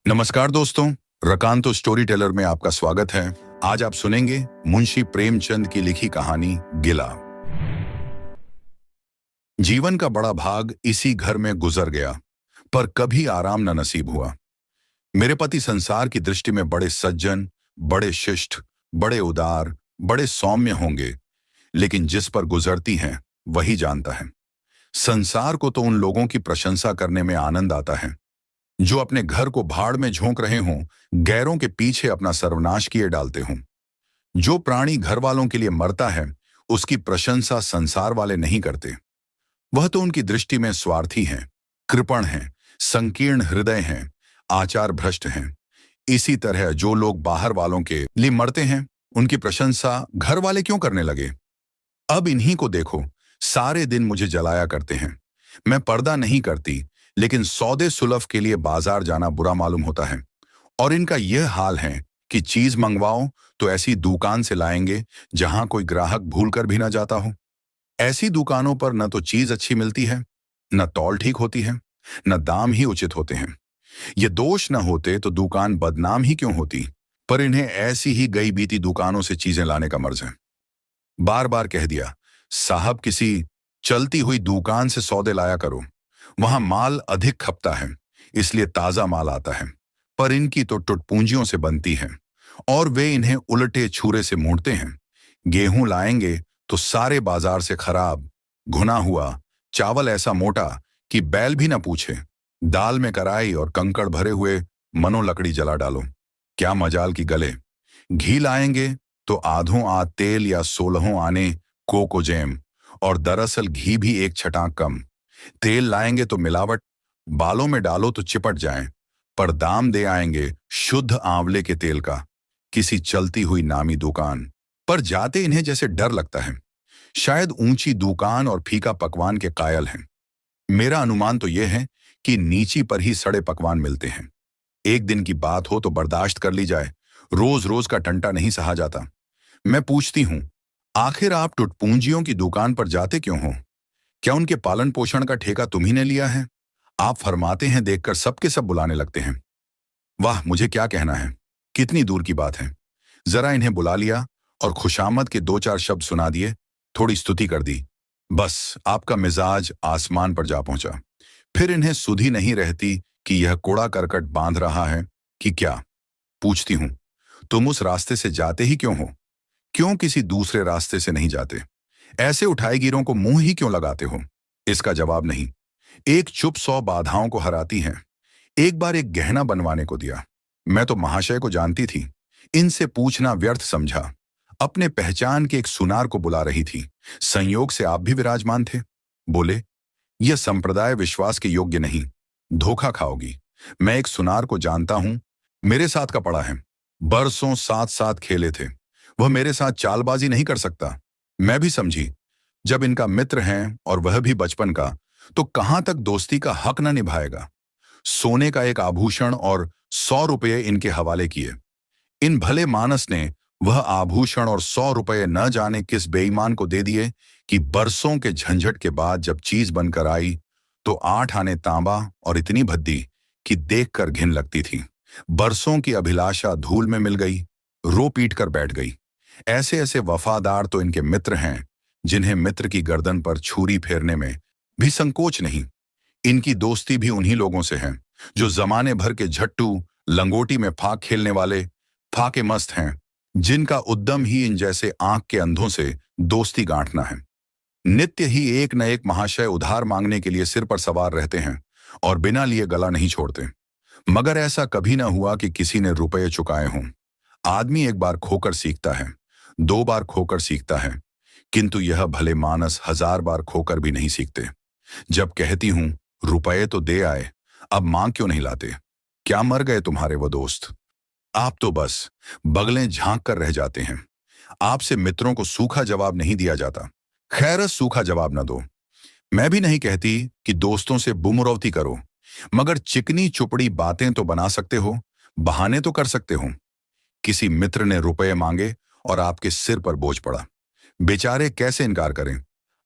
नमस्कार दोस्तों, रकांतो story teller में आपका स्वागत है। आज आप सुनेंगे मुंशी प्रेमचंद की लिखी कहानी गिला। जीवन का बड़ा भाग इसी घर में गुजर गया, पर कभी आराम न नसीब हुआ। मेरे पति संसार की दृष्टि में बड़े सज्जन, बड़े शिष्ट, बड़े उदार, बड़े सौम्य होंगे, लेकिन जिस पर गुजरती हैं वही जानता है। संसार को तो उन लोगों की प्रशंसा करने में आनंद आता है जो अपने घर को भाड़ में झोंक रहे हों, गैरों के पीछे अपना सर्वनाश किए डालते हों। जो प्राणी घर वालों के लिए मरता है, उसकी प्रशंसा संसार वाले नहीं करते। वह तो उनकी दृष्टि में स्वार्थी हैं, कृपण हैं, संकीर्ण हृदय हैं, आचार भ्रष्ट हैं। इसी तरह जो लोग बाहर वालों के लिए मरते हैं, उनकी प्रशंसा घर वाले क्यों करने लगे? अब इन्हीं को देखो, सारे दिन मुझे जलाया करते हैं। मैं पर्दा नहीं करती, लेकिन सौदे सुलभ के लिए बाजार जाना बुरा मालूम होता है। और इनका यह हाल है कि चीज मंगवाओ तो ऐसी दुकान से लाएंगे जहां कोई ग्राहक भूलकर भी ना जाता हो। ऐसी दुकानों पर न तो चीज अच्छी मिलती है, न तौल ठीक होती है, न दाम ही उचित होते हैं। ये दोष न होते तो दुकान बदनाम ही क्यों होती? पर इन्हें ऐसी ही गई बीती दुकानों से चीजें लाने का मर्ज है। बार बार कह दिया, साहब किसी चलती हुई दुकान से सौदे लाया करो, वहां माल अधिक खपता है, इसलिए ताजा माल आता है। पर इनकी तो टुटपूंजियों से बनती है और वे इन्हें उलटे छुरे से मूंढते हैं। गेहूं लाएंगे तो सारे बाजार से खराब, घुना हुआ, चावल ऐसा मोटा कि बैल भी ना पूछे। दाल में कराई और कंकड़ भरे हुए मनो लकड़ी जला डालो, क्या मजाल की गले। घी लाएंगे तो आधों आध तेल या 16 आने कोको जैम, और दरअसल घी भी एक छटाक कम। तेल लाएंगे तो मिलावट, बालों में डालो तो चिपट जाएं, पर दाम दे आएंगे शुद्ध आंवले के तेल का, किसी चलती हुई नामी दुकान पर जाते इन्हें जैसे डर लगता है। शायद ऊंची दुकान और फीका पकवान के कायल हैं। मेरा अनुमान तो यह है कि नीची पर ही सड़े पकवान मिलते हैं। एक दिन की बात हो तो बर्दाश्त कर ली जाए, रोज रोज का टंटा नहीं सहा जाता। मैं पूछती हूं, आखिर आप टुटपूंजियों की दुकान पर जाते क्यों हो? क्या उनके पालन पोषण का ठेका तुम्ही ने लिया है? आप फरमाते हैं देखकर सबके सब बुलाने लगते हैं। वाह, मुझे क्या कहना है, कितनी दूर की बात है। जरा इन्हें बुला लिया और खुशामद के 2-4 शब्द सुना दिए, थोड़ी स्तुति कर दी, बस आपका मिजाज आसमान पर जा पहुंचा। फिर इन्हें सुधि नहीं रहती कि यह कूड़ा करकट बांध रहा है कि क्या। पूछती हूं, तुम उस रास्ते से जाते ही क्यों हो? क्यों किसी दूसरे रास्ते से नहीं जाते? ऐसे उठाईगिरों को मुंह ही क्यों लगाते हो? इसका जवाब नहीं। एक चुप 100 बाधाओं को हराती हैं। एक बार एक गहना बनवाने को दिया। मैं तो महाशय को जानती थी, इनसे पूछना व्यर्थ समझा। अपने पहचान के एक सुनार को बुला रही थी। संयोग से आप भी विराजमान थे। बोले, यह संप्रदाय विश्वास के योग्य नहीं, धोखा खाओगी। मैं एक सुनार को जानता हूं, मेरे साथ का पड़ा है। बरसों साथ साथ खेले थे, वह मेरे साथ चालबाजी नहीं कर सकता। मैं भी समझी, जब इनका मित्र हैं और वह भी बचपन का, तो कहां तक दोस्ती का हक न निभाएगा। सोने का एक आभूषण और 100 रुपये इनके हवाले किए। इन भले मानस ने वह आभूषण और 100 रुपये न जाने किस बेईमान को दे दिए कि बरसों के झंझट के बाद जब चीज बनकर आई तो 8 आने तांबा और इतनी भद्दी कि देखकर घिन लगती थी। बरसों की अभिलाषा धूल में मिल गई, रो पीट कर बैठ गई। ऐसे ऐसे वफादार तो इनके मित्र हैं जिन्हें मित्र की गर्दन पर छुरी फेरने में भी संकोच नहीं। इनकी दोस्ती भी उन्हीं लोगों से है जो जमाने भर के झट्टू, लंगोटी में फाक खेलने वाले फाके मस्त हैं, जिनका उद्यम ही इन जैसे आंख के अंधों से दोस्ती गांठना है। नित्य ही एक न एक महाशय उधार मांगने के लिए सिर पर सवार रहते हैं और बिना लिए गला नहीं छोड़ते। मगर ऐसा कभी न हुआ कि किसी ने रुपये चुकाए हों। आदमी एक बार खोकर सीखता है, 2 बार खोकर सीखता है, किंतु यह भले मानस 1000 बार खोकर भी नहीं सीखते। जब कहती हूं रुपये तो दे आए, अब मांग क्यों नहीं लाते? क्या मर गए तुम्हारे वो दोस्त? आप तो बस बगलें झांक कर रह जाते हैं। आपसे मित्रों को सूखा जवाब नहीं दिया जाता। खैर, सूखा जवाब न दो। मैं भी नहीं कहती कि दोस्तों से बुमरौती करो, मगर चिकनी चुपड़ी बातें तो बना सकते हो, बहाने तो कर सकते हो। किसी मित्र ने रुपये मांगे और आपके सिर पर बोझ पड़ा, बेचारे कैसे इनकार करें?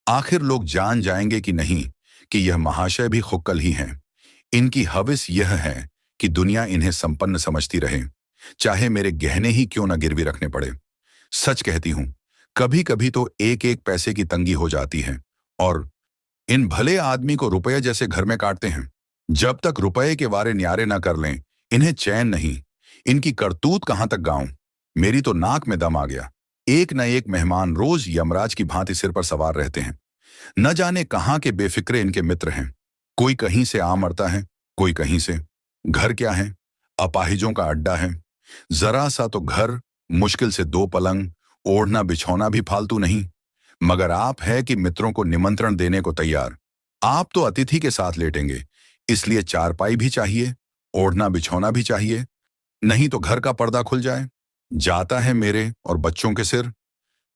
आखिर लोग जान जाएंगे कि नहीं कि यह महाशय भी खुक्कल ही हैं। इनकी हविस यह है कि दुनिया इन्हें संपन्न समझती रहे, चाहे मेरे गहने ही क्यों न गिरवी रखने पड़े। सच कहती हूं, कभी कभी तो एक एक पैसे की तंगी हो जाती है और इन भले आदमी को रुपये जैसे घर में काटते हैं। जब तक रुपये के वारे न्यारे न कर लें, इन्हें चैन नहीं। इनकी करतूत कहां तक गाऊं? मेरी तो नाक में दम आ गया। एक न एक मेहमान रोज यमराज की भांति सिर पर सवार रहते हैं। न जाने कहां के बेफिक्रे इनके मित्र हैं। कोई कहीं से आ मरता है, कोई कहीं से। घर क्या है? अपाहिजों का अड्डा है। जरा सा तो घर, मुश्किल से 2 पलंग, ओढ़ना बिछौना भी फालतू नहीं। मगर आप है कि मित्रों को निमंत्रण देने को तैयार। आप तो अतिथि के साथ लेटेंगे, इसलिए चारपाई भी चाहिए, ओढ़ना बिछौना भी चाहिए, नहीं तो घर का पर्दा खुल जाए। जाता है मेरे और बच्चों के सिर।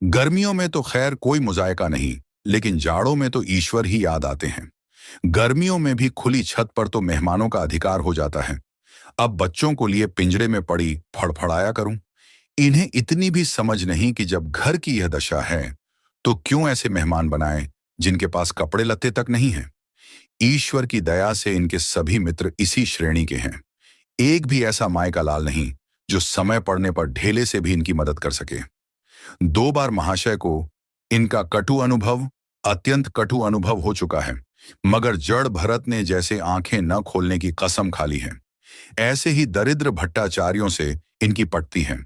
गर्मियों में तो खैर कोई मुजायका नहीं, लेकिन जाड़ों में तो ईश्वर ही याद आते हैं। गर्मियों में भी खुली छत पर तो मेहमानों का अधिकार हो जाता है। अब बच्चों को लिए पिंजरे में पड़ी फड़फड़ाया करूं। इन्हें इतनी भी समझ नहीं कि जब घर की यह दशा है तो क्यों ऐसे मेहमान बनाएं जिनके पास कपड़े लत्ते तक नहीं हैं। ईश्वर की दया से इनके सभी मित्र इसी श्रेणी के हैं। एक भी ऐसा माय का लाल नहीं जो समय पड़ने पर ढेले से भी इनकी मदद कर सके। 2 बार महाशय को इनका अत्यंत कटु अनुभव हो चुका है, मगर जड़ भरत ने जैसे आंखें न खोलने की कसम खा ली है। ऐसे ही दरिद्र भट्टाचार्यों से इनकी पटती है।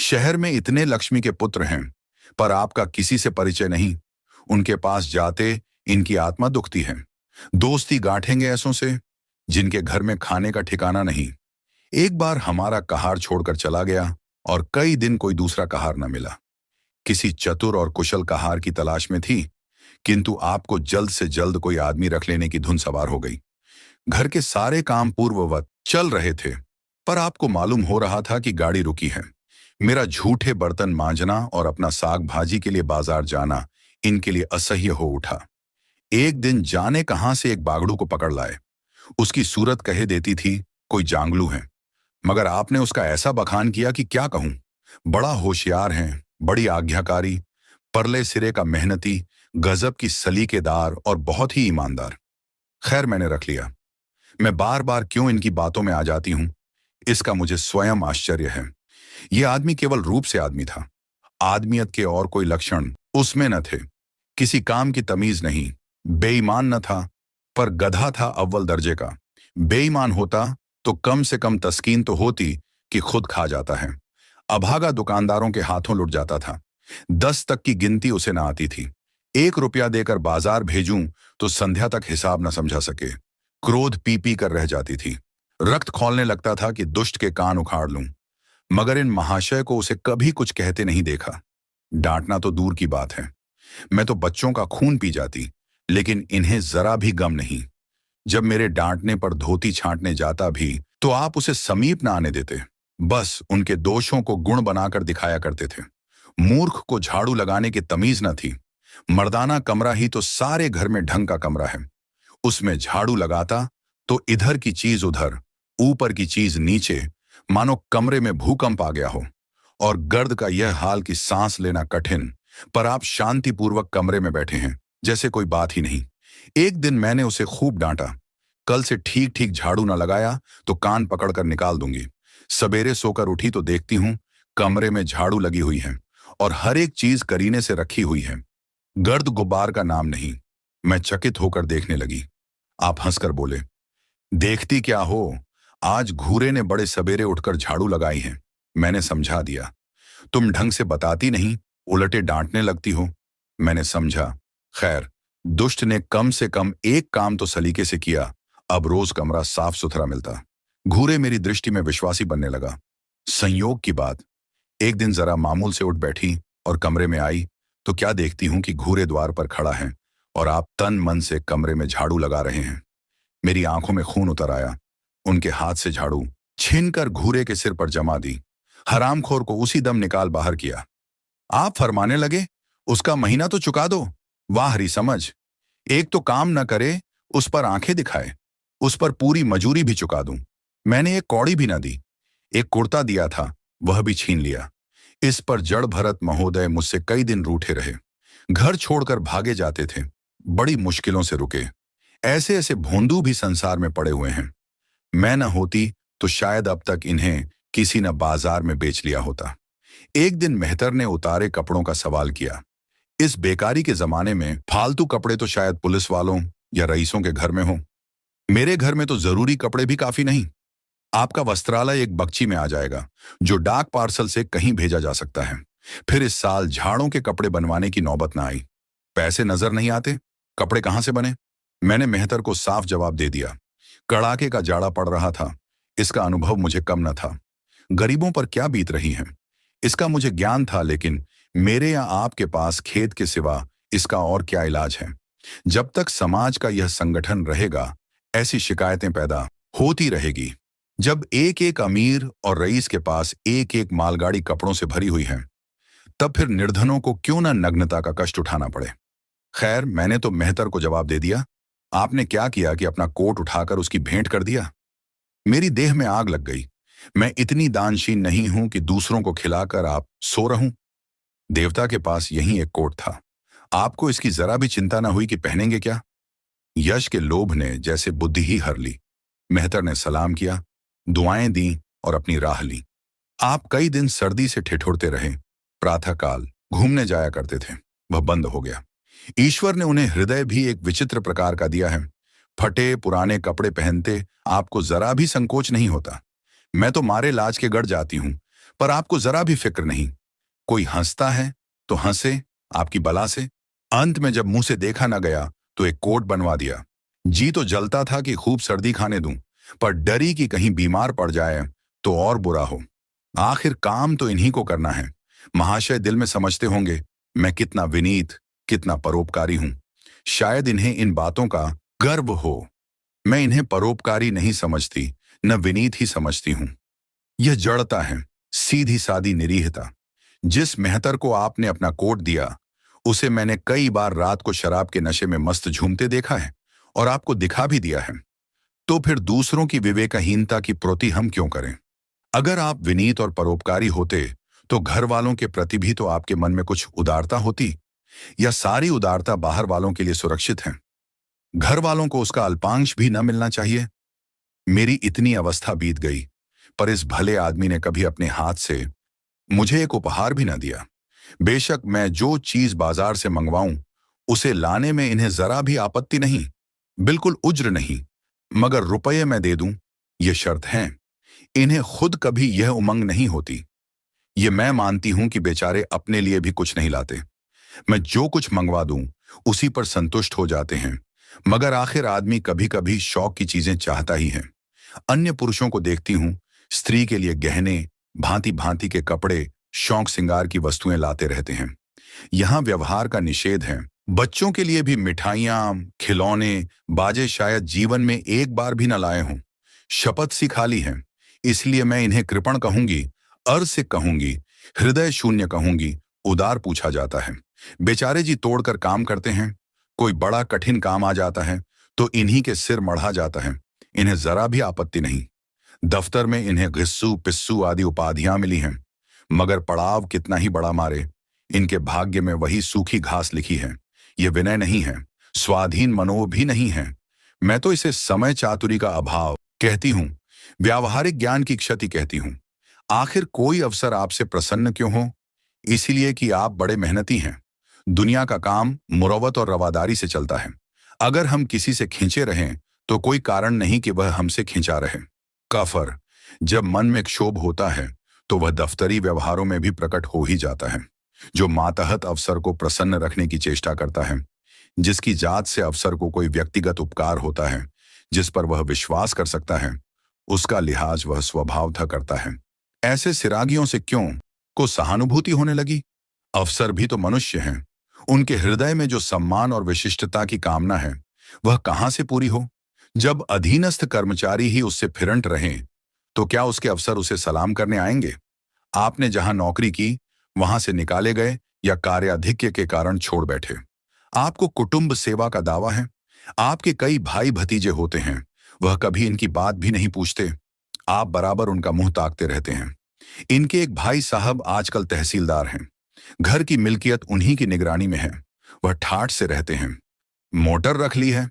शहर में इतने लक्ष्मी के पुत्र हैं, पर आपका किसी से परिचय नहीं। उनके पास जाते इनकी आत्मा दुखती है। दोस्ती गांठेंगे ऐसों से जिनके घर में खाने का ठिकाना नहीं। एक बार हमारा कहार छोड़कर चला गया और कई दिन कोई दूसरा कहार न मिला। किसी चतुर और कुशल कहार की तलाश में थी, किंतु आपको जल्द से जल्द कोई आदमी रख लेने की धुन सवार हो गई। घर के सारे काम पूर्ववत चल रहे थे, पर आपको मालूम हो रहा था कि गाड़ी रुकी है। मेरा झूठे बर्तन मांजना और अपना साग भाजी के लिए बाजार जाना इनके लिए असह्य हो उठा। एक दिन जाने कहां से एक बागड़ू को पकड़ लाए। उसकी सूरत कहे देती थी कोई जांगलू है, मगर आपने उसका ऐसा बखान किया कि क्या कहूं। बड़ा होशियार है, बड़ी आज्ञाकारी, परले सिरे का मेहनती, गजब की सलीकेदार और बहुत ही ईमानदार। खैर मैंने रख लिया। मैं बार बार क्यों इनकी बातों में आ जाती हूं, इसका मुझे स्वयं आश्चर्य है। यह आदमी केवल रूप से आदमी था। आदमियत के और कोई लक्षण उसमें न थे। किसी काम की तमीज नहीं। बेईमान न था, पर गधा था अव्वल दर्जे का। बेईमान होता तो कम से कम तस्कीन तो होती कि खुद खा जाता है। अभागा दुकानदारों के हाथों लुट जाता था। 10 तक की गिनती उसे न आती थी। 1 रुपया देकर बाजार भेजूं तो संध्या तक हिसाब न समझा सके। क्रोध पी पी कर रह जाती थी। रक्त खौलने लगता था कि दुष्ट के कान उखाड़ लूं। मगर इन महाशय को उसे कभी कुछ कहते नहीं देखा। डांटना तो दूर की बात है। मैं तो बच्चों का खून पी जाती, लेकिन इन्हें जरा भी गम नहीं। जब मेरे डांटने पर धोती छांटने जाता भी तो आप उसे समीप न आने देते। बस उनके दोषों को गुण बनाकर दिखाया करते थे। मूर्ख को झाड़ू लगाने की तमीज न थी। मर्दाना कमरा ही तो सारे घर में ढंग का कमरा है। उसमें झाड़ू लगाता तो इधर की चीज उधर, ऊपर की चीज नीचे, मानो कमरे में भूकंप आ गया हो। और गर्द का यह हाल कि सांस लेना कठिन, पर आप शांतिपूर्वक कमरे में बैठे हैं जैसे कोई बात ही नहीं। एक दिन मैंने उसे खूब डांटा, कल से ठीक ठीक झाड़ू न लगाया तो कान पकड़कर निकाल दूंगी। सवेरे सोकर उठी तो देखती हूं कमरे में झाड़ू लगी हुई है और हर एक चीज करीने से रखी हुई है। गर्द गुब्बार का नाम नहीं। मैं चकित होकर देखने लगी। आप हंसकर बोले, देखती क्या हो, आज घूरे ने बड़े सवेरे उठकर झाड़ू लगाई है। मैंने समझा दिया। तुम ढंग से बताती नहीं, उलटे डांटने लगती हो। मैंने समझा। खैर, दुष्ट ने कम से कम एक काम तो सलीके से किया। अब रोज कमरा साफ सुथरा मिलता। घूरे मेरी दृष्टि में विश्वासी बनने लगा। संयोग की बात, एक दिन जरा मामूल से उठ बैठी और कमरे में आई तो क्या देखती हूं कि घूरे द्वार पर खड़ा है और आप तन मन से कमरे में झाड़ू लगा रहे हैं। मेरी आंखों में खून उतर आया। उनके हाथ से झाड़ू छीनकर घूरे के सिर पर जमा दी। हरामखोर को उसी दम निकाल बाहर किया। आप फरमाने लगे, उसका महीना तो चुका दो। वाह हरी समझ, एक तो काम न करे, उस पर आंखें दिखाए, उस पर पूरी मजूरी भी चुका दूं। मैंने एक कौड़ी भी न दी। एक कुर्ता दिया था, वह भी छीन लिया। इस पर जड़ भरत महोदय मुझसे कई दिन रूठे रहे। घर छोड़कर भागे जाते थे। बड़ी मुश्किलों से रुके। ऐसे ऐसे भोंदू भी संसार में पड़े हुए हैं। मैं न होती तो शायद अब तक इन्हें किसी न बाजार में बेच लिया होता। एक दिन मेहतर ने उतारे कपड़ों का सवाल किया। इस बेकारी के जमाने में फालतू कपड़े तो शायद पुलिस वालों या रईसों के घर में हो। मेरे घर में तो जरूरी कपड़े भी काफी नहीं। आपका वस्त्रालय एक बक्ची में आ जाएगा, जो डाक पार्सल से कहीं भेजा जा सकता है। फिर इस साल झाड़ों के कपड़े बनवाने की नौबत ना आई। पैसे नजर नहीं आते, कपड़े कहां से बने? मैंने मेहतर को साफ जवाब दे दिया। कड़ाके का जाड़ा पड़ रहा था, इसका अनुभव मुझे कम न था। गरीबों पर क्या बीत रही है, इसका मुझे ज्ञान था, लेकिन मेरे या आपके पास खेत के सिवा इसका और क्या इलाज है? जब तक समाज का यह संगठन रहेगा, ऐसी शिकायतें पैदा होती रहेगी। जब एक एक अमीर और रईस के पास एक एक मालगाड़ी कपड़ों से भरी हुई है, तब फिर निर्धनों को क्यों न नग्नता का कष्ट उठाना पड़े। खैर, मैंने तो मेहतर को जवाब दे दिया। आपने क्या किया कि अपना कोट उठाकर उसकी भेंट कर दिया? मेरी देह में आग लग गई। मैं इतनी दानशीन नहीं हूं कि दूसरों को खिलाकर आप सो रहूं। देवता के पास यही एक कोट था, आपको इसकी जरा भी चिंता ना हुई कि पहनेंगे क्या? यश के लोभ ने जैसे बुद्धि ही हर ली। मेहतर ने सलाम किया, दुआएं दी और अपनी राह ली। आप कई दिन सर्दी से ठिठुरते रहे, प्रातःकाल घूमने जाया करते थे, वह बंद हो गया। ईश्वर ने उन्हें हृदय भी एक विचित्र प्रकार का दिया है। फटे पुराने कपड़े पहनते आपको जरा भी संकोच नहीं होता। मैं तो मारे लाज के गड़ जाती हूं, पर आपको जरा भी फिक्र नहीं। कोई हंसता है तो हंसे आपकी बला से। अंत में जब मुंह से देखा न गया तो एक कोट बनवा दिया। जी तो जलता था कि खूब सर्दी खाने दूं, पर डरी कि कहीं बीमार पड़ जाए तो और बुरा हो। आखिर काम तो इन्हीं को करना है। महाशय दिल में समझते होंगे मैं कितना विनीत, कितना परोपकारी हूं। शायद इन्हें इन बातों का गर्व हो। मैं इन्हें परोपकारी नहीं समझती, न विनीत ही समझती हूं। यह जड़ता है, सीधी सादी निरीहता। जिस मेहतर को आपने अपना कोट दिया, उसे मैंने कई बार रात को शराब के नशे में मस्त झूमते देखा है और आपको दिखा भी दिया है। तो फिर दूसरों की विवेकहीनता की प्रोति हम क्यों करें? अगर आप विनीत और परोपकारी होते तो घर वालों के प्रति भी तो आपके मन में कुछ उदारता होती, या सारी उदारता बाहर वालों के लिए सुरक्षित है? घर वालों को उसका अल्पांश भी न मिलना चाहिए? मेरी इतनी अवस्था बीत गई, पर इस भले आदमी ने कभी अपने हाथ से मुझे एक उपहार भी न दिया। बेशक मैं जो चीज बाजार से मंगवाऊं, उसे लाने में इन्हें जरा भी आपत्ति नहीं, बिल्कुल उज्र नहीं, मगर रुपये मैं दे दूं, ये शर्त है। इन्हें खुद कभी यह उमंग नहीं होती। ये मैं मानती हूं कि बेचारे अपने लिए भी कुछ नहीं लाते। मैं जो कुछ मंगवा दूं, उसी पर संतुष्ट हो जाते हैं, मगर आखिर आदमी कभी कभी शौक की चीजें चाहता ही है। अन्य पुरुषों को देखती हूं, स्त्री के लिए गहने, भांति भांति के कपड़े, शौक श्रृंगार की वस्तुएं लाते रहते हैं। यहां व्यवहार का निषेध है। बच्चों के लिए भी मिठाइयां, खिलौने, बाजे शायद जीवन में एक बार भी न लाए हों। शपथ सी खाली है। इसलिए मैं इन्हें कृपण कहूंगी, अरसिक कहूंगी, हृदय शून्य कहूंगी। उदार पूछा जाता है। बेचारे जी तोड़कर काम करते हैं। कोई बड़ा कठिन काम आ जाता है तो इन्हीं के सिर मढ़ा जाता है। इन्हें जरा भी आपत्ति नहीं। दफ्तर में इन्हें घिस्सू पिस्सू आदि उपाधियां मिली हैं, मगर पड़ाव कितना ही बड़ा मारे, इनके भाग्य में वही सूखी घास लिखी है। यह विनय नहीं है, स्वाधीन मनोभ भी नहीं है। मैं तो इसे समय चातुरी का अभाव कहती हूं, व्यावहारिक ज्ञान की क्षति कहती हूं। आखिर कोई अफसर आपसे प्रसन्न क्यों हो? इसीलिए कि आप बड़े मेहनती हैं। दुनिया का काम मुरवत और रवादारी से चलता है। अगर हम किसी से खींचे रहें तो कोई कारण नहीं कि वह हमसे खींचा रहे। काफर, जब मन में क्षोभ होता है तो वह दफ्तरी व्यवहारों में भी प्रकट हो ही जाता है। जो मातहत अफसर को प्रसन्न रखने की चेष्टा करता है, जिसकी जात से अफसर को कोई व्यक्तिगत उपकार होता है, जिस पर वह विश्वास कर सकता है, उसका लिहाज वह स्वभावतः करता है। ऐसे सिरागियों से क्यों को सहानुभूति होने लगी? अफसर भी तो मनुष्य हैं। उनके हृदय में जो सम्मान और विशिष्टता की कामना है, वह कहां से पूरी हो? जब अधीनस्थ कर्मचारी ही उससे फिरंट रहें, तो क्या उसके अफसर उसे सलाम करने आएंगे? आपने जहां नौकरी की, वहां से निकाले गए या कार्याधिक्य के कारण छोड़ बैठे। आपको कुटुंब सेवा का दावा है। आपके कई भाई भतीजे होते हैं, वह कभी इनकी बात भी नहीं पूछते। आप बराबर उनका मुंह ताकते रहते हैं। इनके एक भाई साहब आजकल तहसीलदार हैं। घर की मिल्कियत उन्हीं की निगरानी में है। वह ठाठ से रहते हैं। मोटर रख ली है,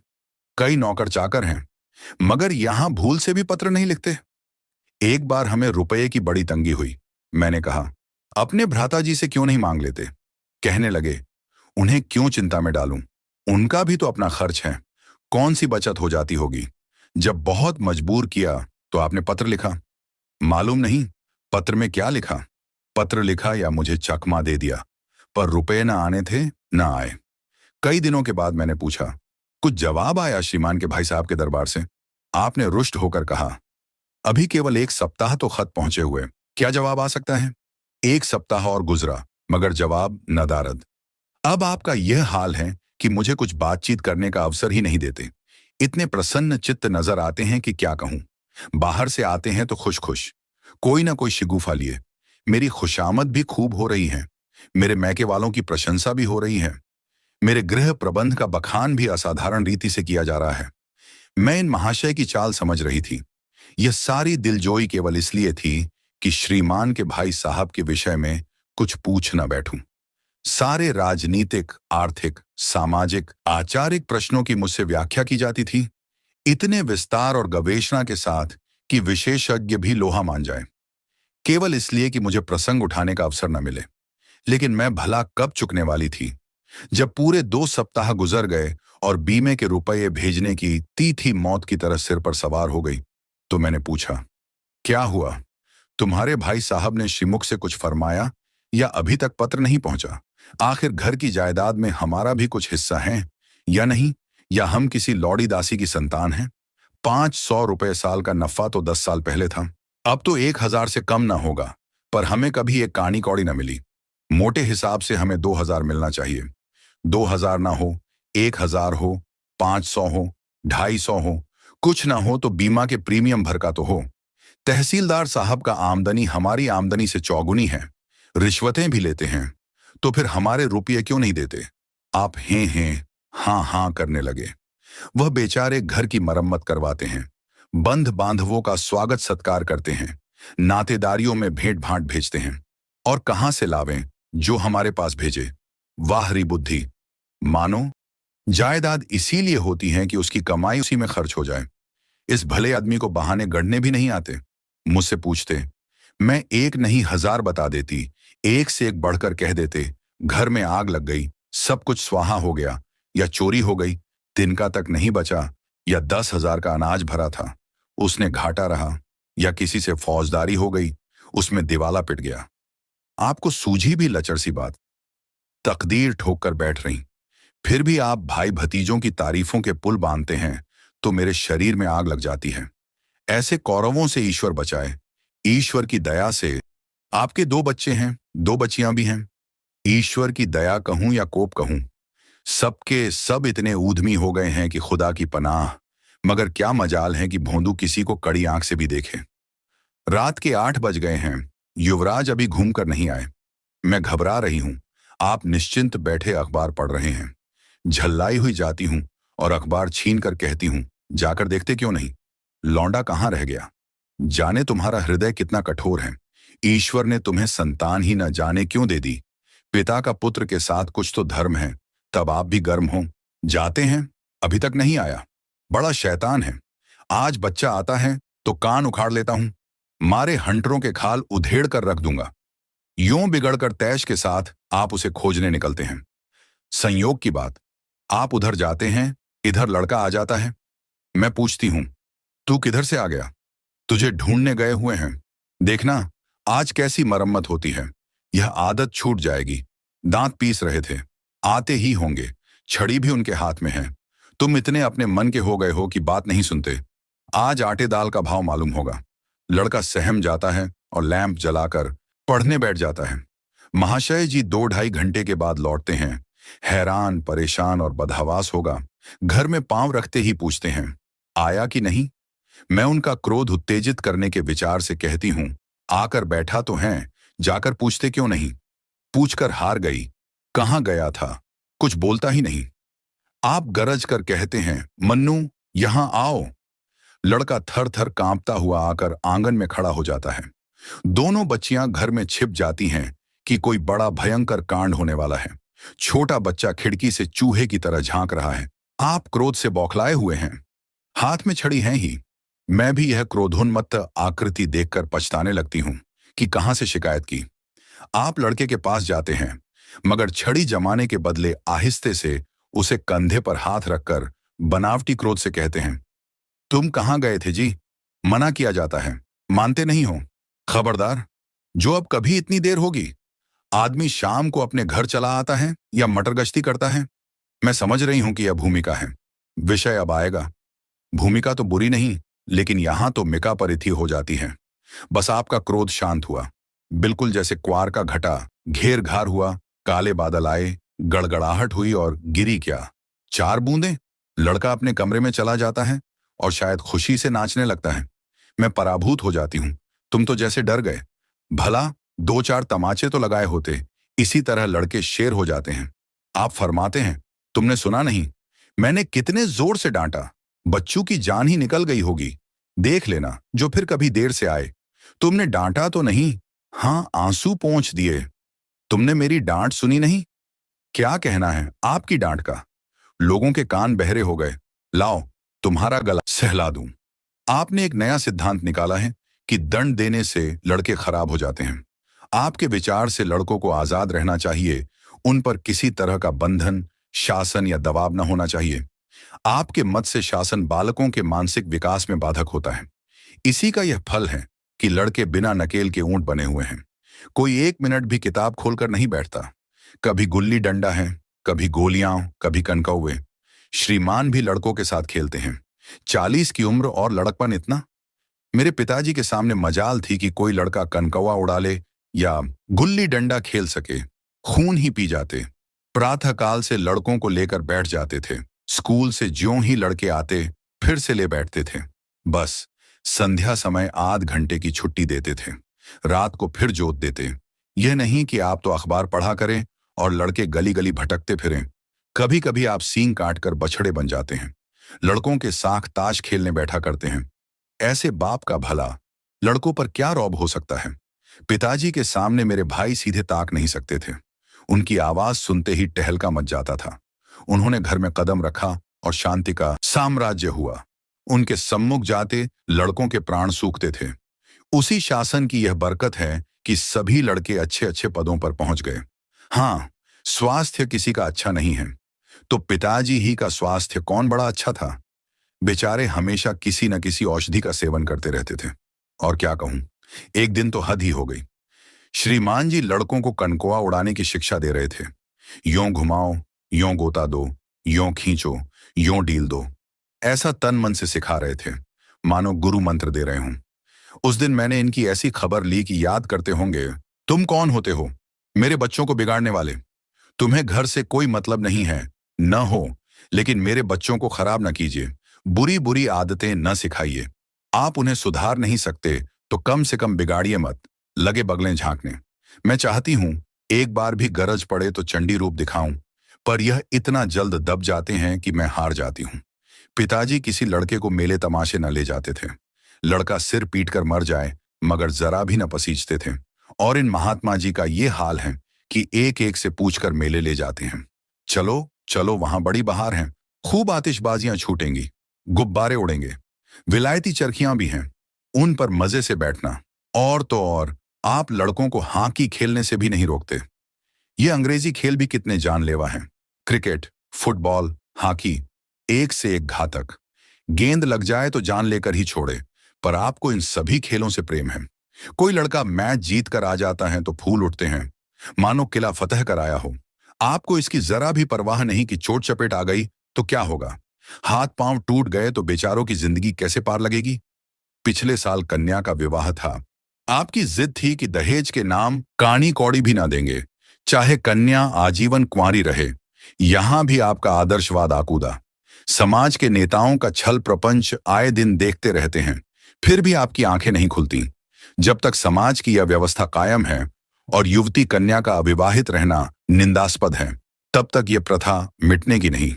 कई नौकर चाकर हैं, मगर यहां भूल से भी पत्र नहीं लिखते। एक बार हमें रुपये की बड़ी तंगी हुई। मैंने कहा, अपने भ्राता जी से क्यों नहीं मांग लेते? कहने लगे, उन्हें क्यों चिंता में डालूं? उनका भी तो अपना खर्च है, कौन सी बचत हो जाती होगी। जब बहुत मजबूर किया तो आपने पत्र लिखा। मालूम नहीं पत्र में क्या लिखा। पत्र लिखा या मुझे चकमा दे दिया, पर रुपए ना आने थे ना आए। कई दिनों के बाद मैंने पूछा, कुछ जवाब आया श्रीमान के भाई साहब के दरबार से? आपने रुष्ट होकर कहा, अभी केवल 1 सप्ताह तो खत पहुंचे हुए, क्या जवाब आ सकता है? 1 सप्ताह और गुजरा मगर जवाब नदारद। अब आपका यह हाल है कि मुझे कुछ बातचीत करने का अवसर ही नहीं देते। इतने प्रसन्न चित्त नजर आते हैं कि क्या कहूं। बाहर से आते हैं तो खुश खुश, कोई ना कोई शिगुफा लिए। मेरी खुशामद भी खूब हो रही है, मेरे मैके वालों की प्रशंसा भी हो रही है, मेरे गृह प्रबंध का बखान भी असाधारण रीति से किया जा रहा है। मैं इन महाशय की चाल समझ रही थी। यह सारी दिलजोई केवल इसलिए थी कि श्रीमान के भाई साहब के विषय में कुछ पूछ न बैठूं। सारे राजनीतिक, आर्थिक, सामाजिक, आचारिक प्रश्नों की मुझसे व्याख्या की जाती थी, इतने विस्तार और गवेषणा के साथ कि विशेषज्ञ भी लोहा मान जाए, केवल इसलिए कि मुझे प्रसंग उठाने का अवसर न मिले। लेकिन मैं भला कब चुकने वाली थी? जब पूरे 2 सप्ताह गुजर गए और बीमे के रुपये भेजने की तीथी मौत की तरह सिर पर सवार हो गई, तो मैंने पूछा, क्या हुआ? तुम्हारे भाई साहब ने श्रीमुख से कुछ फरमाया या अभी तक पत्र नहीं पहुंचा? आखिर घर की जायदाद में हमारा भी कुछ हिस्सा है या नहीं? या हम किसी लौड़ी दासी की संतान हैं? 500 रुपए साल का नफा तो 10 साल पहले था, अब तो 1000 से कम ना होगा। पर हमें कभी एक कानी कौड़ी न मिली। मोटे हिसाब से हमें 2000 मिलना चाहिए। 2000 ना हो, 1000 हो, 500 हो, 250 हो, कुछ ना हो तो बीमा के प्रीमियम भर का तो हो। तहसीलदार साहब का आमदनी हमारी आमदनी से चौगुनी है, रिश्वतें भी लेते हैं, तो फिर हमारे रुपये क्यों नहीं देते? आप हैं हाँ हाँ करने लगे। वह बेचारे घर की मरम्मत करवाते हैं, बंध बांधवों का स्वागत सत्कार करते हैं, नातेदारियों में भेंट भांट भेजते हैं, और कहां से लावें जो हमारे पास भेजे। वाह री बुद्धि! मानो जायदाद इसीलिए होती है कि उसकी कमाई उसी में खर्च हो जाए। इस भले आदमी को बहाने गढ़ने भी नहीं आते। मुझसे पूछते, मैं एक नहीं 1000 बता देती, एक से एक बढ़कर कह देते, घर में आग लग गई, सब कुछ स्वाहा हो गया, या चोरी हो गई, तिनका तक नहीं बचा, या 10,000 का अनाज भरा था, उसने घाटा रहा, या किसी से फौजदारी हो गई, उसमें दिवाला पिट गया। आपको सूझी भी लचर सी बात? तकदीर ठोक कर बैठ रही। फिर भी आप भाई भतीजों की तारीफों के पुल बांधते हैं तो मेरे शरीर में आग लग जाती है। ऐसे कौरवों से ईश्वर बचाए। ईश्वर की दया से आपके 2 बच्चे हैं, 2 बच्चियां भी हैं। ईश्वर की दया कहूं या कोप कहूं, सबके सब इतने ऊधमी हो गए हैं कि खुदा की पनाह। मगर क्या मजाल है कि भोंदू किसी को कड़ी आंख से भी देखे। रात के 8 बज गए हैं, युवराज अभी घूम कर नहीं आए। मैं घबरा रही हूं। आप निश्चिंत बैठे अखबार पढ़ रहे हैं। झल्लाई हुई जाती हूं और अखबार छीन कर कहती हूं, जाकर देखते क्यों नहीं? लौंडा कहां रह गया? जाने तुम्हारा हृदय कितना कठोर है। ईश्वर ने तुम्हें संतान ही न जाने क्यों दे दी। पिता का पुत्र के साथ कुछ तो धर्म है, तब आप भी गर्म हो। जाते हैं, अभी तक नहीं आया। बड़ा शैतान है। आज बच्चा आता है तो कान उखाड़ लेता हूं, मारे हंटरों के खाल उधेड़ कर रख दूंगा। यूं बिगड़कर तैश के साथ आप उसे खोजने निकलते हैं। संयोग की बात, आप उधर जाते हैं, इधर लड़का आ जाता है। मैं पूछती हूं, तू किधर से आ गया? तुझे ढूंढने गए हुए हैं। देखना आज कैसी मरम्मत होती है। यह आदत छूट जाएगी। दांत पीस रहे थे, आते ही होंगे। छड़ी भी उनके हाथ में है। तुम इतने अपने मन के हो गए हो कि बात नहीं सुनते। आज आटे दाल का भाव मालूम होगा। लड़का सहम जाता है और लैंप जलाकर पढ़ने बैठ जाता है। महाशय जी 2-2.5 घंटे के बाद लौटते हैं। हैरान, परेशान और बदहवास होगा। घर में पांव रखते ही पूछते हैं, आया कि नहीं? मैं उनका क्रोध उत्तेजित करने के विचार से कहती हूं, आकर बैठा तो है, जाकर पूछते क्यों नहीं? पूछकर हार गई। कहां गया था? कुछ बोलता ही नहीं। आप गरज कर कहते हैं, मन्नू यहां आओ। लड़का थर थर कांपता हुआ आकर आंगन में खड़ा हो जाता है। दोनों बच्चियां घर में छिप जाती हैं कि कोई बड़ा भयंकर कांड होने वाला है। छोटा बच्चा खिड़की से चूहे की तरह झांक रहा है। आप क्रोध से बौखलाए हुए हैं। हाथ में छड़ी है ही। मैं भी यह क्रोधोन्मत्त आकृति देखकर पछताने लगती हूं कि कहां से शिकायत की। आप लड़के के पास जाते हैं, मगर छड़ी जमाने के बदले आहिस्ते से उसे कंधे पर हाथ रखकर बनावटी क्रोध से कहते हैं, तुम कहां गए थे जी? मना किया जाता है, मानते नहीं हो। खबरदार, जो अब कभी इतनी देर होगी। आदमी शाम को अपने घर चला आता है या मटर गश्ती करता है। मैं समझ रही हूं कि यह भूमिका है। विषय अब आएगा। भूमिका तो बुरी नहीं, लेकिन यहां तो मिका परिथी हो जाती है। बस आपका क्रोध शांत हुआ, बिल्कुल जैसे क्वार का घटा घेर घार हुआ। काले बादल आए, गड़गड़ाहट हुई और गिरी क्या, 4 बूंदें। लड़का अपने कमरे में चला जाता है और शायद खुशी से नाचने लगता है। मैं पराभूत हो जाती हूं। तुम तो जैसे डर गए। भला 2-4 तमाचे तो लगाए होते। इसी तरह लड़के शेर हो जाते हैं। आप फरमाते हैं, तुमने सुना नहीं? मैंने कितने जोर से डांटा। बच्चों की जान ही निकल गई होगी। देख लेना जो फिर कभी देर से आए। तुमने डांटा तो नहीं, हाँ आंसू पोंछ दिए। तुमने मेरी डांट सुनी नहीं? क्या कहना है आपकी डांट का? लोगों के कान बहरे हो गए। लाओ, तुम्हारा गला सहला दूं। आपने एक नया सिद्धांत निकाला है कि दंड देने से लड़के खराब हो जाते हैं। आपके विचार से लड़कों को आजाद रहना चाहिए। उन पर किसी तरह का बंधन, शासन या दबाव न होना चाहिए। आपके मत से शासन बालकों के मानसिक विकास में बाधक होता है। इसी का यह फल है कि लड़के बिना नकेल के ऊंट बने हुए हैं। कोई 1 मिनट भी किताब खोलकर नहीं बैठता। कभी गुल्ली डंडा है, कभी गोलियां, कभी कनकौवे। श्रीमान भी लड़कों के साथ खेलते हैं। 40 की उम्र और लड़कपन इतना। मेरे पिताजी के सामने मजाल थी कि कोई लड़का कनकौवा उड़ा ले या गुल्ली डंडा खेल सके। खून ही पी जाते। प्रातःकाल से लड़कों को लेकर बैठ जाते थे। स्कूल से ज्यों ही लड़के आते, फिर से ले बैठते थे। बस संध्या समय आध घंटे की छुट्टी देते थे। रात को फिर जोत देते। यह नहीं कि आप तो अखबार पढ़ा करें और लड़के गली गली भटकते फिरें। कभी कभी आप सींग काटकर बछड़े बन जाते हैं। लड़कों के साथ ताश खेलने बैठा करते हैं। ऐसे बाप का भला लड़कों पर क्या रौब हो सकता है? पिताजी के सामने मेरे भाई सीधे ताक नहीं सकते थे। उनकी आवाज सुनते ही टहलका मच जाता था। उन्होंने घर में कदम रखा और शांति का साम्राज्य हुआ। उनके सम्मुख जाते लड़कों के प्राण सूखते थे। उसी शासन की यह बरकत है कि सभी लड़के अच्छे अच्छे पदों पर पहुंच गए। हाँ, स्वास्थ्य किसी का अच्छा नहीं है, तो पिताजी ही का स्वास्थ्य कौन बड़ा अच्छा था। बेचारे हमेशा किसी न किसी औषधि का सेवन करते रहते थे। और क्या कहूं, एक दिन तो हद ही हो गई। श्रीमान जी लड़कों को कनकोआ उड़ाने की शिक्षा दे रहे थे। यों घुमाओ, यों गोता दो, यों खींचो, यों डील दो। ऐसा तन मन से सिखा रहे थे, मानो गुरु मंत्र दे रहे हों। उस दिन मैंने इनकी ऐसी खबर ली कि याद करते होंगे, तुम कौन होते हो मेरे बच्चों को बिगाड़ने वाले? तुम्हें घर से कोई मतलब नहीं है, न हो, लेकिन मेरे बच्चों को खराब न कीजिए। बुरी बुरी आदतें न सिखाइए। आप उन्हें सुधार नहीं सकते तो कम से कम बिगाड़िए मत। लगे बगलें झांकने। मैं चाहती हूं एक बार भी गरज पड़े तो चंडी रूप दिखाऊं, पर यह इतना जल्द दब जाते हैं कि मैं हार जाती हूं। पिताजी किसी लड़के को मेले तमाशे न ले जाते थे। लड़का सिर पीटकर मर जाए मगर जरा भी न पसीजते थे। और इन महात्मा जी का ये हाल है कि एक एक से पूछकर मेले ले जाते हैं। चलो चलो, वहां बड़ी बहार है, खूब आतिशबाजियां छूटेंगी, गुब्बारे उड़ेंगे, विलायती चरखियां भी हैं, उन पर मजे से बैठना। और तो और आप लड़कों को हॉकी खेलने से भी नहीं रोकते। ये अंग्रेजी खेल भी कितने जानलेवा हैं। क्रिकेट, फुटबॉल, हॉकी, एक से एक घातक। गेंद लग जाए तो जान लेकर ही छोड़े। पर आपको इन सभी खेलों से प्रेम है। कोई लड़का मैच जीत कर आ जाता है तो फूल उठते हैं, मानो किला फतह कर आया हो। आपको इसकी जरा भी परवाह नहीं कि चोट चपेट आ गई तो क्या होगा। हाथ पांव टूट गए तो बेचारों की जिंदगी कैसे पार लगेगी। पिछले साल कन्या का विवाह था। आपकी जिद थी कि दहेज के नाम कानी कौड़ी भी ना देंगे, चाहे कन्या आजीवन कुंवारी रहे। यहां भी आपका आदर्शवाद आकूदा। समाज के नेताओं का छल प्रपंच आए दिन देखते रहते हैं, फिर भी आपकी आंखें नहीं खुलती। जब तक समाज की यह व्यवस्था कायम है और युवती कन्या का अविवाहित रहना निंदास्पद है, तब तक यह प्रथा मिटने की नहीं।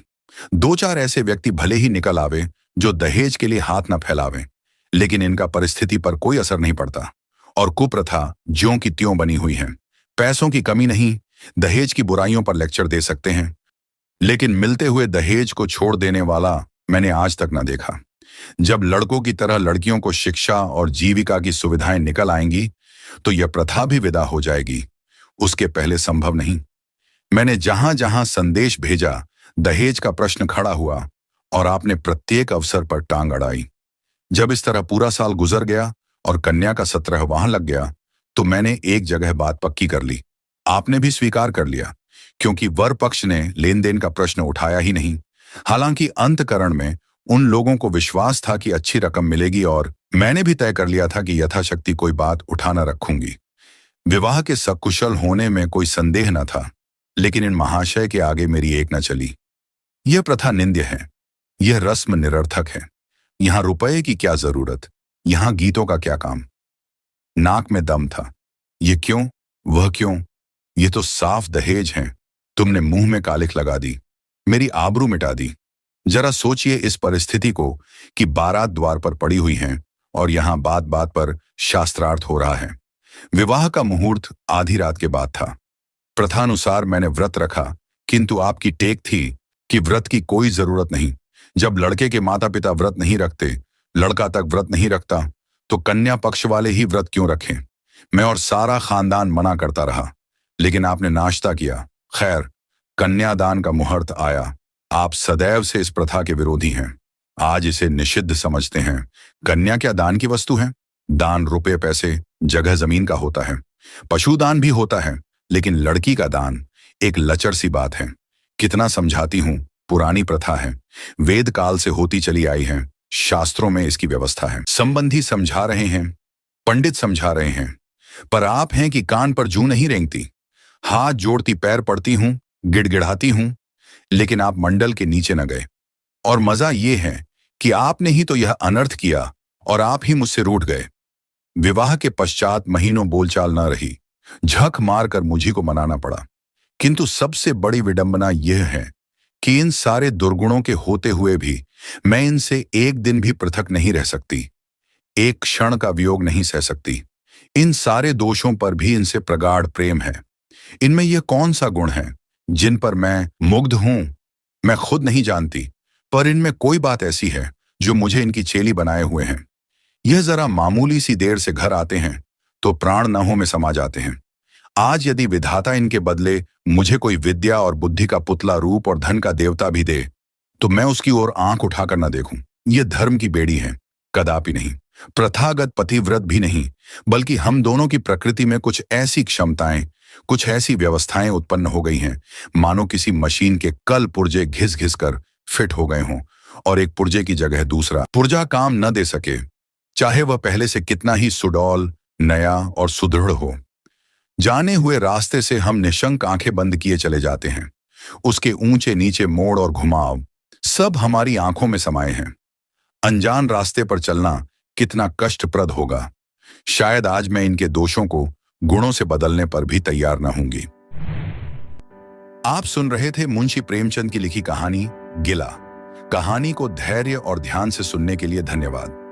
2-4 ऐसे व्यक्ति भले ही निकल आवे जो दहेज के लिए हाथ न फैलावें, लेकिन इनका परिस्थिति पर कोई असर नहीं पड़ता और कुप्रथा ज्यों की त्यों बनी हुई है। पैसों की कमी नहीं, दहेज की बुराइयों पर लेक्चर दे सकते हैं, लेकिन मिलते हुए दहेज को छोड़ देने वाला मैंने आज तक न देखा। जब लड़कों की तरह लड़कियों को शिक्षा और जीविका की सुविधाएं निकल आएंगी तो यह प्रथा भी विदा हो जाएगी। उसके पहले संभव नहीं। मैंने जहां जहां संदेश भेजा, दहेज का प्रश्न खड़ा हुआ और आपने प्रत्येक अवसर पर टांग अड़ाई। जब इस तरह पूरा साल गुजर गया और कन्या का 17 वहां लग गया तो मैंने एक जगह बात पक्की कर ली। आपने भी स्वीकार कर लिया, क्योंकि वर पक्ष ने लेन देन का प्रश्न उठाया ही नहीं। हालांकि अंतकरण में उन लोगों को विश्वास था कि अच्छी रकम मिलेगी और मैंने भी तय कर लिया था कि यथाशक्ति कोई बात उठा न रखूंगी। विवाह के सकुशल होने में कोई संदेह न था, लेकिन इन महाशय के आगे मेरी एक न चली। यह प्रथा निंद्य है, यह रस्म निरर्थक है। यहां रुपए की क्या जरूरत, यहां गीतों का क्या काम। नाक में दम था। ये क्यों, वह क्यों, ये तो साफ दहेज हैं। तुमने मुंह में कालिख लगा दी, मेरी आबरू मिटा दी। जरा सोचिए इस परिस्थिति को कि बारात द्वार पर पड़ी हुई है और यहां बात बात पर शास्त्रार्थ हो रहा है। विवाह का मुहूर्त आधी रात के बाद था। प्रथानुसार मैंने व्रत रखा, किंतु आपकी टेक थी कि व्रत की कोई जरूरत नहीं। जब लड़के के माता पिता व्रत नहीं रखते, लड़का तक व्रत नहीं रखता, तो कन्या पक्ष वाले ही व्रत क्यों रखें। मैं और सारा खानदान मना करता रहा, लेकिन आपने नाश्ता किया। खैर, कन्यादान का मुहूर्त आया। आप सदैव से इस प्रथा के विरोधी हैं, आज इसे निषिद्ध समझते हैं। कन्या क्या दान की वस्तु है? दान रुपए पैसे जगह जमीन का होता है, पशुदान भी होता है, लेकिन लड़की का दान एक लचर सी बात है। कितना समझाती हूं, पुरानी प्रथा है, वेद काल से होती चली आई है, शास्त्रों में इसकी व्यवस्था है। संबंधी समझा रहे हैं, पंडित समझा रहे हैं, पर आप हैं कि कान पर जूं नहीं रेंगती। हाथ जोड़ती पैर पड़ती हूं, गिड़गिड़ाती हूं, लेकिन आप मंडल के नीचे न गए। और मजा ये है कि आपने ही तो यह अनर्थ किया और आप ही मुझसे रूठ गए। विवाह के पश्चात महीनों बोलचाल न रही, झक मारकर मुझी को मनाना पड़ा। किंतु सबसे बड़ी विडंबना यह है कि इन सारे दुर्गुणों के होते हुए भी मैं इनसे एक दिन भी पृथक नहीं रह सकती, एक क्षण का वियोग नहीं सह सकती। इन सारे दोषों पर भी इनसे प्रगाढ़ प्रेम है। इनमें यह कौन सा गुण है जिन पर मैं मुग्ध हूं, मैं खुद नहीं जानती, पर इनमें कोई बात ऐसी है जो मुझे इनकी चेली बनाए हुए हैं। यह जरा मामूली सी देर से घर आते हैं तो प्राण नहों में समा जाते हैं। आज यदि विधाता इनके बदले मुझे कोई विद्या और बुद्धि का पुतला रूप और धन का देवता भी दे, तो मैं उसकी ओर आंख उठाकर न देखूं। यह धर्म की बेड़ी है, कदापि नहीं। प्रथागत पतिव्रत भी नहीं, बल्कि हम दोनों की प्रकृति में कुछ ऐसी क्षमताएं, कुछ ऐसी व्यवस्थाएं उत्पन्न हो गई हैं, मानो किसी मशीन के कल पुर्जे घिस घिस कर फिट हो गए हों और एक पुर्जे की जगह दूसरा पुर्जा काम न दे सके, चाहे वह पहले से कितना ही सुडौल, नया और सुदृढ़ हो। जाने हुए रास्ते से हम निशंक आंखें बंद किए चले जाते हैं। उसके ऊंचे नीचे मोड़ और घुमाव सब हमारी आंखों में समाये हैं। अनजान रास्ते पर चलना कितना कष्टप्रद होगा। शायद आज मैं इनके दोषों को गुणों से बदलने पर भी तैयार न होंगी। आप सुन रहे थे मुंशी प्रेमचंद की लिखी कहानी गिला। कहानी को धैर्य और ध्यान से सुनने के लिए धन्यवाद।